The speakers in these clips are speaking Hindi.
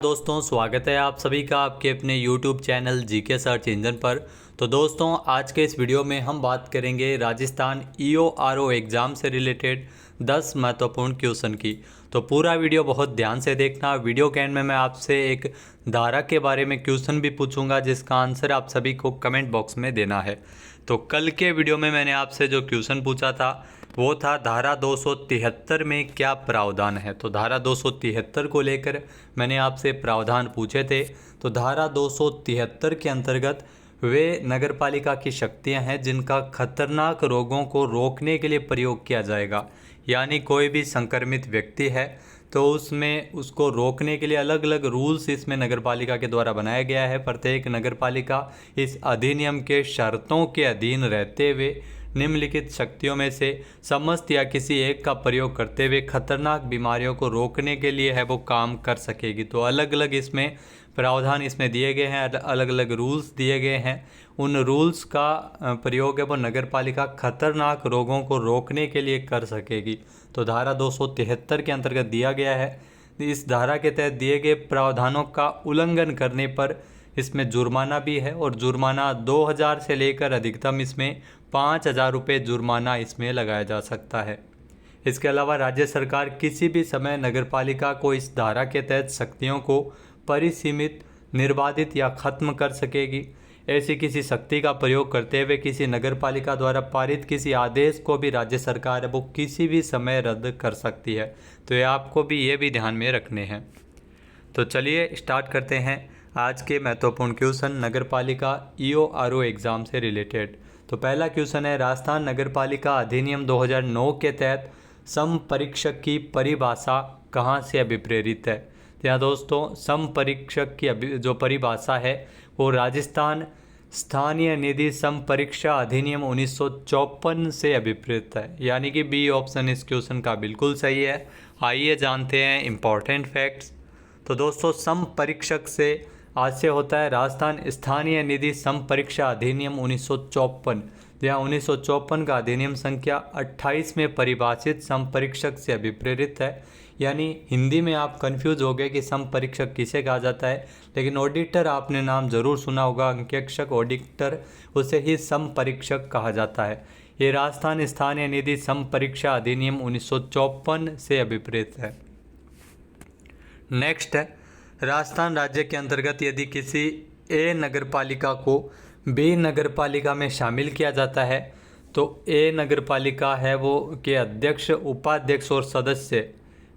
दोस्तों स्वागत है आप सभी का आपके अपने YouTube channel GK search engine पर। तो दोस्तों आज के इस वीडियो में हम बात करेंगे राजस्थान EORO एग्ज़ाम से रिलेटेड 10 महत्वपूर्ण क्वेश्चन की। तो पूरा वीडियो बहुत ध्यान से देखना। वीडियो के एंड में मैं आपसे एक धारा के बारे में क्वेश्चन भी पूछूंगा जिसका आंसर आप सभी को कमेंट बॉक्स में देना है। तो कल के वीडियो में मैंने आपसे जो क्वेश्चन पूछा था वो था धारा 273 में क्या प्रावधान है। तो धारा 273 को लेकर मैंने आपसे प्रावधान पूछे थे। तो धारा 273 के अंतर्गत वे नगरपालिका की शक्तियां हैं जिनका खतरनाक रोगों को रोकने के लिए प्रयोग किया जाएगा। यानी कोई भी संक्रमित व्यक्ति है तो उसमें उसको रोकने के लिए अलग अलग रूल्स इसमें नगरपालिका के द्वारा बनाया गया है। प्रत्येक नगरपालिका इस अधिनियम के शर्तों के अधीन रहते हुए निम्नलिखित शक्तियों में से समस्त या किसी एक का प्रयोग करते हुए खतरनाक बीमारियों को रोकने के लिए है वो काम कर सकेगी। तो अलग अलग इसमें प्रावधान इसमें दिए गए हैं, अलग अलग रूल्स दिए गए हैं। उन रूल्स का प्रयोग है वो नगरपालिका खतरनाक रोगों को रोकने के लिए कर सकेगी। तो धारा 273 के अंतर्गत दिया गया है। इस धारा के तहत दिए गए प्रावधानों का उल्लंघन करने पर इसमें जुर्माना भी है और जुर्माना 2000 से लेकर अधिकतम इसमें 5000 रुपये जुर्माना इसमें लगाया जा सकता है। इसके अलावा राज्य सरकार किसी भी समय नगरपालिका को इस धारा के तहत शक्तियों को परिसीमित, निर्बाधित या खत्म कर सकेगी। ऐसी किसी शक्ति का प्रयोग करते हुए किसी नगरपालिका द्वारा पारित किसी आदेश को भी राज्य सरकार है वो किसी भी समय रद्द कर सकती है। तो ये आपको भी ये भी ध्यान में रखने हैं। तो चलिए स्टार्ट करते हैं आज के महत्वपूर्ण क्वेश्चन नगरपालिका EORO एग्ज़ाम से रिलेटेड। तो पहला क्वेश्चन है राजस्थान नगरपालिका अधिनियम 2009 के तहत समपरीक्षक की परिभाषा कहाँ से अभिप्रेरित है। यहाँ दोस्तों समपरीक्षक की जो परिभाषा है वो राजस्थान स्थानीय निधि समपरीक्षा अधिनियम 1954 से अभिप्रेरित है। यानी कि बी ऑप्शन इस क्वेश्चन का बिल्कुल सही है। आइए जानते हैं इम्पॉर्टेंट फैक्ट्स। तो दोस्तों समपरीक्षक से आज से होता है राजस्थान स्थानीय निधि समपरीक्षा अधिनियम 1954। जहाँ 1954 का अधिनियम संख्या 28 में परिभाषित समपरीक्षक से अभिप्रेरित है। यानी हिंदी में आप कंफ्यूज हो गए कि समपरीक्षक किसे कहा जाता है, लेकिन ऑडिटर आपने नाम जरूर सुना होगा, अंकेक्षक ऑडिटर, उसे ही समपरीक्षक कहा जाता है। ये राजस्थान स्थानीय निधि समपरीक्षा अधिनियम 1954 से अभिप्रेरित है। नेक्स्ट है राजस्थान राज्य के अंतर्गत यदि किसी ए नगरपालिका को बी नगरपालिका में शामिल किया जाता है तो ए नगरपालिका है वो के अध्यक्ष, उपाध्यक्ष और सदस्य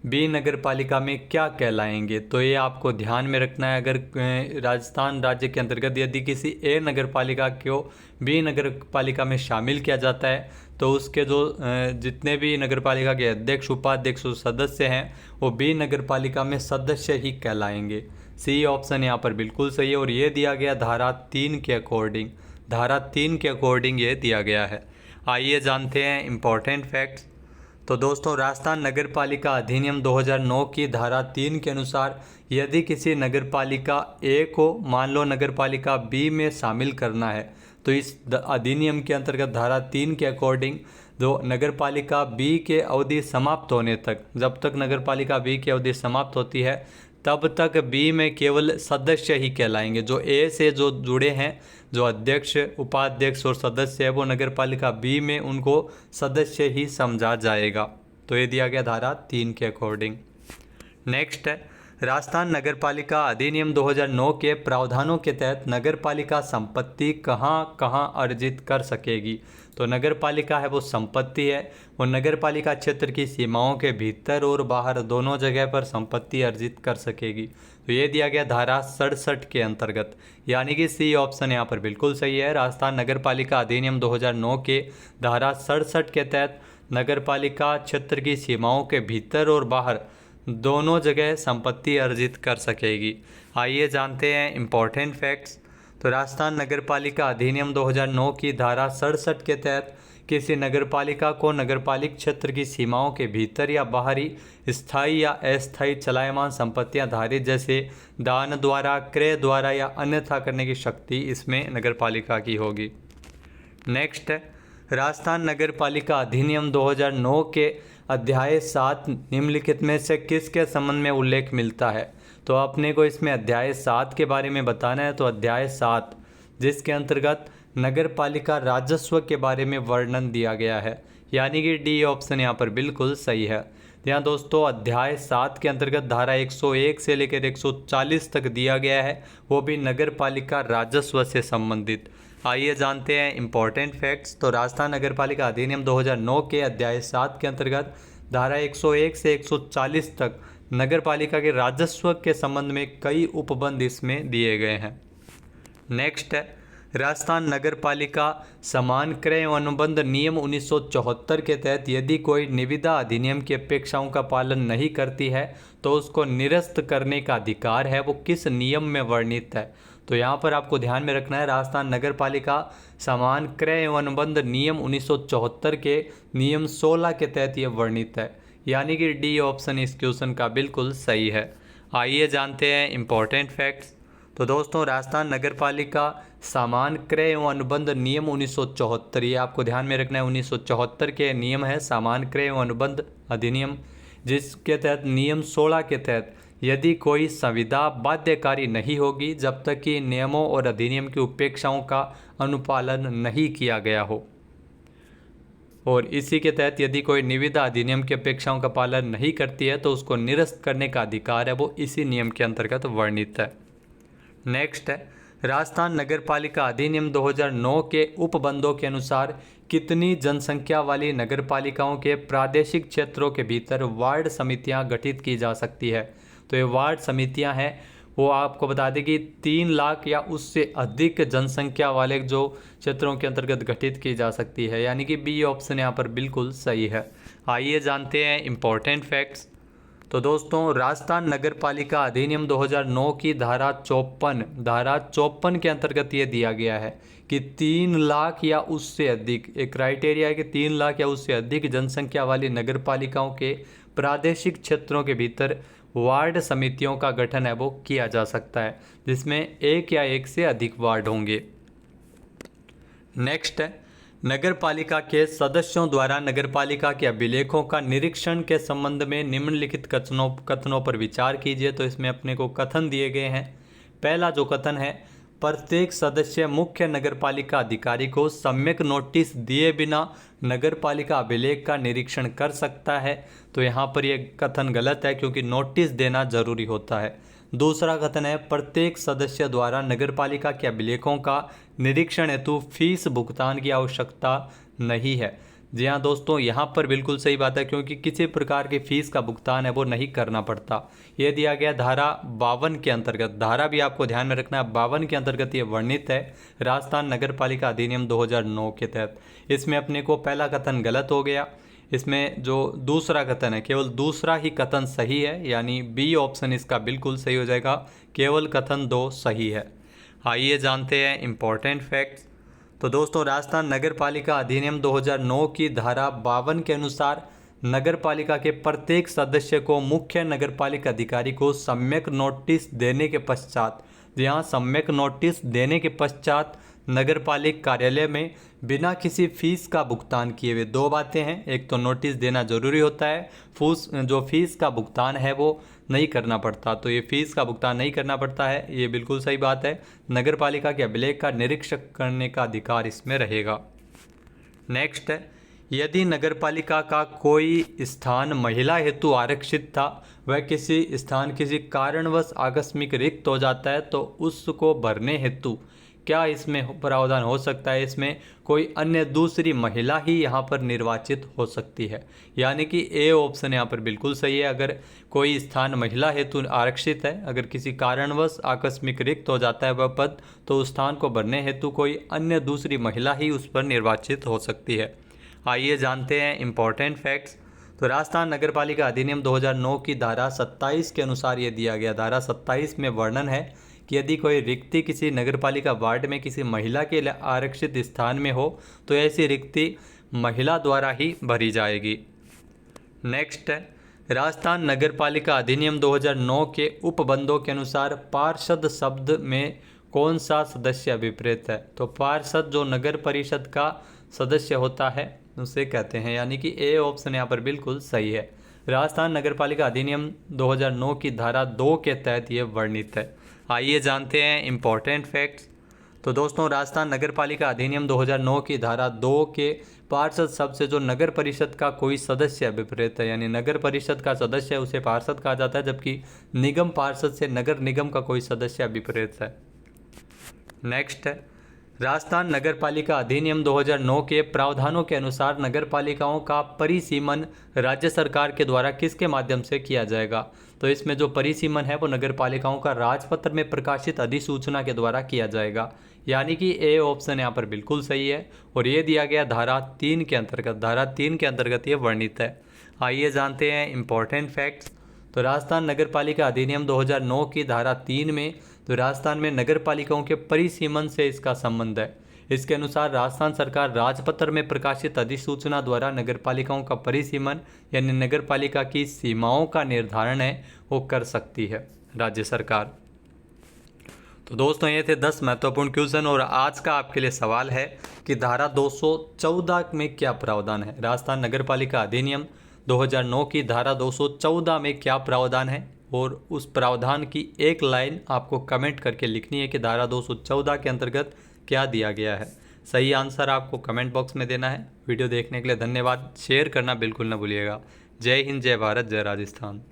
बी नगरपालिका में क्या कहलाएंगे। तो ये आपको ध्यान में रखना है। अगर राजस्थान राज्य के अंतर्गत यदि किसी ए नगरपालिका को बी नगरपालिका में शामिल किया जाता है तो उसके जो जितने भी नगरपालिका के अध्यक्ष, उपाध्यक्ष और सदस्य हैं वो बी नगरपालिका में सदस्य ही कहलाएंगे। सी ऑप्शन यहाँ पर बिल्कुल सही है और ये दिया गया धारा 3 के अकॉर्डिंग। धारा 3 के अकॉर्डिंग ये दिया गया है। आइए जानते हैं इम्पॉर्टेंट फैक्ट्स। तो दोस्तों राजस्थान नगरपालिका अधिनियम 2009 की धारा 3 के अनुसार यदि किसी नगरपालिका ए को मान लो नगरपालिका बी में शामिल करना है तो इस अधिनियम के अंतर्गत धारा 3 के अकॉर्डिंग जो नगरपालिका बी के अवधि समाप्त होने तक, जब तक नगरपालिका बी की अवधि समाप्त होती है तब तक बी में केवल सदस्य ही कहलाएंगे। जो ए से जो जुड़े हैं, जो अध्यक्ष, उपाध्यक्ष और सदस्य है वो नगरपालिका बी में उनको सदस्य ही समझा जाएगा। तो ये दिया गया धारा 3 के अकॉर्डिंग। नेक्स्ट है राजस्थान नगरपालिका अधिनियम 2009 के प्रावधानों के तहत नगरपालिका संपत्ति कहाँ कहाँ अर्जित कर सकेगी। तो नगरपालिका है वो संपत्ति है वो नगरपालिका क्षेत्र की सीमाओं के भीतर और बाहर दोनों जगह पर संपत्ति अर्जित कर सकेगी। तो ये दिया गया धारा 67 के अंतर्गत। यानी कि सी ऑप्शन यहाँ पर बिल्कुल सही है। राजस्थान नगरपालिका अधिनियम 2009 के धारा 67 के तहत नगरपालिका क्षेत्र की सीमाओं के भीतर और बाहर दोनों जगह संपत्ति अर्जित कर सकेगी। आइए जानते हैं इम्पॉर्टेंट फैक्ट्स। तो राजस्थान नगरपालिका अधिनियम 2009 की धारा 67 के तहत किसी नगरपालिका को नगरपालिक क्षेत्र की सीमाओं के भीतर या बाहरी स्थायी या अस्थायी चलायमान संपत्तियां धारित जैसे दान द्वारा, क्रय द्वारा या अन्यथा करने की शक्ति इसमें नगरपालिका की होगी। नेक्स्ट है राजस्थान नगरपालिका अधिनियम 2009 के अध्याय 7 निम्नलिखित में से किसके संबंध में उल्लेख मिलता है। तो अपने को इसमें अध्याय 7 के बारे में बताना है। तो अध्याय 7 जिसके अंतर्गत नगर पालिका राजस्व के बारे में वर्णन दिया गया है, यानी कि डी ऑप्शन यहाँ पर बिल्कुल सही है। यहाँ दोस्तों अध्याय 7 के अंतर्गत धारा 101 से लेकर 140 तक दिया गया है, वो भी नगर पालिका राजस्व से संबंधित। आइए जानते हैं इम्पोर्टेंट फैक्ट्स। तो राजस्थान नगर पालिका अधिनियम 2009 के अध्याय 7 के अंतर्गत धारा 101 से 140 तक नगर पालिका के राजस्व के संबंध में कई उपबंध इसमें दिए गए हैं। नेक्स्ट है राजस्थान नगर पालिका समान क्रय एवं अनुबंध नियम 1974 के तहत यदि कोई निविदा अधिनियम की अपेक्षाओं का पालन नहीं करती है तो उसको निरस्त करने का अधिकार है, वो किस नियम में वर्णित है। तो यहाँ पर आपको ध्यान में रखना है राजस्थान नगर पालिका समान क्रय एवं अनुबंध नियम 1974 के नियम 16 के तहत ये वर्णित है, यानी कि डी ऑप्शन इस क्वेश्चन का बिल्कुल सही है। आइए जानते हैं इम्पोर्टेंट फैक्ट्स। तो दोस्तों राजस्थान नगर पालिका सामान क्रय एवं अनुबंध नियम 1974, ये आपको ध्यान में रखना है 1974 के नियम है सामान क्रय एवं अनुबंध अधिनियम, जिसके तहत नियम 16 के तहत यदि कोई संविदा बाध्यकारी नहीं होगी जब तक कि नियमों और अधिनियम की उपेक्षाओं का अनुपालन नहीं किया गया हो, और इसी के तहत यदि कोई निविदा अधिनियम की अपेक्षाओं का पालन नहीं करती है तो उसको निरस्त करने का अधिकार है, वो इसी नियम के अंतर्गत वर्णित है। नेक्स्ट है राजस्थान नगर पालिका अधिनियम 2009 के उपबंधों के अनुसार कितनी जनसंख्या वाली नगर पालिकाओं के प्रादेशिक क्षेत्रों के भीतर वार्ड समितियां गठित की जा सकती है। तो ये वार्ड समितियां हैं वो आपको बता दें कि 3 लाख या उससे अधिक जनसंख्या वाले जो क्षेत्रों के अंतर्गत गठित की जा सकती है, यानी कि बी ऑप्शन यहाँ पर बिल्कुल सही है। आइए जानते हैं इम्पोर्टेंट फैक्ट्स। तो दोस्तों राजस्थान नगर पालिका अधिनियम 2009 की धारा 54 के अंतर्गत ये दिया गया है कि 3 लाख या उससे अधिक, एक क्राइटेरिया है कि 3 लाख या उससे अधिक जनसंख्या वाली नगर पालिकाओं के प्रादेशिक क्षेत्रों के भीतर वार्ड समितियों का गठन है वो किया जा सकता है, जिसमें एक या एक से अधिक वार्ड होंगे। नेक्स्ट है नगर पालिका के सदस्यों द्वारा नगर पालिका के अभिलेखों का निरीक्षण के संबंध में निम्नलिखित कथनों पर विचार कीजिए। तो इसमें अपने को कथन दिए गए हैं। पहला जो कथन है, प्रत्येक सदस्य मुख्य नगर पालिका अधिकारी को सम्यक नोटिस दिए बिना नगर पालिका अभिलेख का निरीक्षण कर सकता है। तो यहाँ पर यह कथन गलत है क्योंकि नोटिस देना जरूरी होता है। दूसरा कथन है, प्रत्येक सदस्य द्वारा नगर पालिका के अभिलेखों का निरीक्षण हेतु फीस भुगतान की आवश्यकता नहीं है। जी हाँ दोस्तों, यहाँ पर बिल्कुल सही बात है क्योंकि किसी प्रकार की फीस का भुगतान है वो नहीं करना पड़ता। ये दिया गया धारा 52 के अंतर्गत, धारा भी आपको ध्यान में रखना है 52 के अंतर्गत ये वर्णित है राजस्थान नगर पालिका अधिनियम 2009 के तहत। इसमें अपने को पहला कथन गलत हो गया, इसमें जो दूसरा कथन है केवल दूसरा ही कथन सही है, यानी बी ऑप्शन इसका बिल्कुल सही हो जाएगा, केवल कथन 2 सही है। आइए जानते हैं इम्पोर्टेंट फैक्ट्स। तो दोस्तों राजस्थान नगर पालिका अधिनियम 2009 की धारा 52 के अनुसार नगर पालिका के प्रत्येक सदस्य को मुख्य नगर पालिका अधिकारी को सम्यक नोटिस देने के पश्चात, जहाँ सम्यक नोटिस देने के पश्चात नगर पालिका कार्यालय में बिना किसी फीस का भुगतान किए हुए, 2 बातें हैं, एक तो नोटिस देना जरूरी होता है, जो फीस का भुगतान है वो नहीं करना पड़ता। तो ये फीस का भुगतान नहीं करना पड़ता है, ये बिल्कुल सही बात है। नगर पालिका के अभिलेख का निरीक्षण करने का अधिकार इसमें रहेगा। नेक्स्ट है, यदि नगर पालिका का कोई स्थान महिला हेतु आरक्षित था, वह किसी स्थान किसी कारणवश आकस्मिक रिक्त हो जाता है तो उसको भरने हेतु क्या इसमें प्रावधान हो सकता है, इसमें कोई अन्य दूसरी महिला ही यहाँ पर निर्वाचित हो सकती है, यानी कि ए ऑप्शन यहाँ पर बिल्कुल सही है। अगर कोई स्थान महिला हेतु आरक्षित है, अगर किसी कारणवश आकस्मिक रिक्त हो जाता है वह पद, तो उस स्थान को भरने हेतु कोई अन्य दूसरी महिला ही उस पर निर्वाचित हो सकती है। आइए जानते हैं इम्पोर्टेंट फैक्ट्स। तो राजस्थान नगर पालिका अधिनियम 2009 की धारा 27 के अनुसार ये दिया गया, धारा 27 में वर्णन है कि यदि कोई रिक्ति किसी नगरपालिका वार्ड में किसी महिला के लिए आरक्षित स्थान में हो तो ऐसी रिक्ति महिला द्वारा ही भरी जाएगी। नेक्स्ट है, राजस्थान नगरपालिका अधिनियम 2009 के उपबंधों के अनुसार पार्षद शब्द में कौन सा सदस्य अभिप्रेत है। तो पार्षद जो नगर परिषद का सदस्य होता है उसे कहते हैं, यानी कि ए ऑप्शन यहाँ पर बिल्कुल सही है। राजस्थान नगरपालिका अधिनियम 2009 की धारा 2 के तहत ये वर्णित है। आइए जानते हैं इम्पोर्टेंट फैक्ट्स। तो दोस्तों, राजस्थान नगरपालिका अधिनियम 2009 की धारा 2 के पार्षद शब्द से जो नगर परिषद का कोई सदस्य अभिप्रेत है, यानी नगर परिषद का सदस्य है उसे पार्षद कहा जाता है, जबकि निगम पार्षद से नगर निगम का कोई सदस्य अभिप्रेत है। नेक्स्ट है, राजस्थान नगरपालिका अधिनियम 2009 के प्रावधानों के अनुसार नगरपालिकाओं का परिसीमन राज्य सरकार के द्वारा किसके माध्यम से किया जाएगा। तो इसमें जो परिसीमन है वो नगरपालिकाओं का राजपत्र में प्रकाशित अधिसूचना के द्वारा किया जाएगा, यानी कि ए ऑप्शन यहाँ पर बिल्कुल सही है और ये दिया गया धारा 3 के अंतर्गत। धारा 3 के अंतर्गत ये वर्णित है। आइए जानते हैं इम्पोर्टेंट फैक्ट्स। तो राजस्थान नगरपालिका अधिनियम 2009 की धारा 3 में तो राजस्थान में नगरपालिकाओं के परिसीमन से इसका संबंध है। इसके अनुसार राजस्थान सरकार राजपत्र में प्रकाशित अधिसूचना द्वारा नगरपालिकाओं का परिसीमन यानी नगरपालिका की सीमाओं का निर्धारण है वो कर सकती है राज्य सरकार। तो दोस्तों, ये थे 10 महत्वपूर्ण क्वेश्चन और आज का आपके लिए सवाल है कि धारा 214 में क्या प्रावधान है। राजस्थान नगरपालिका अधिनियम 2009 की धारा 214 में क्या प्रावधान है और उस प्रावधान की एक लाइन आपको कमेंट करके लिखनी है कि धारा 214 के अंतर्गत क्या दिया गया है। सही आंसर आपको कमेंट बॉक्स में देना है। वीडियो देखने के लिए धन्यवाद। शेयर करना बिल्कुल ना भूलिएगा। जय हिंद, जय भारत, जय राजस्थान।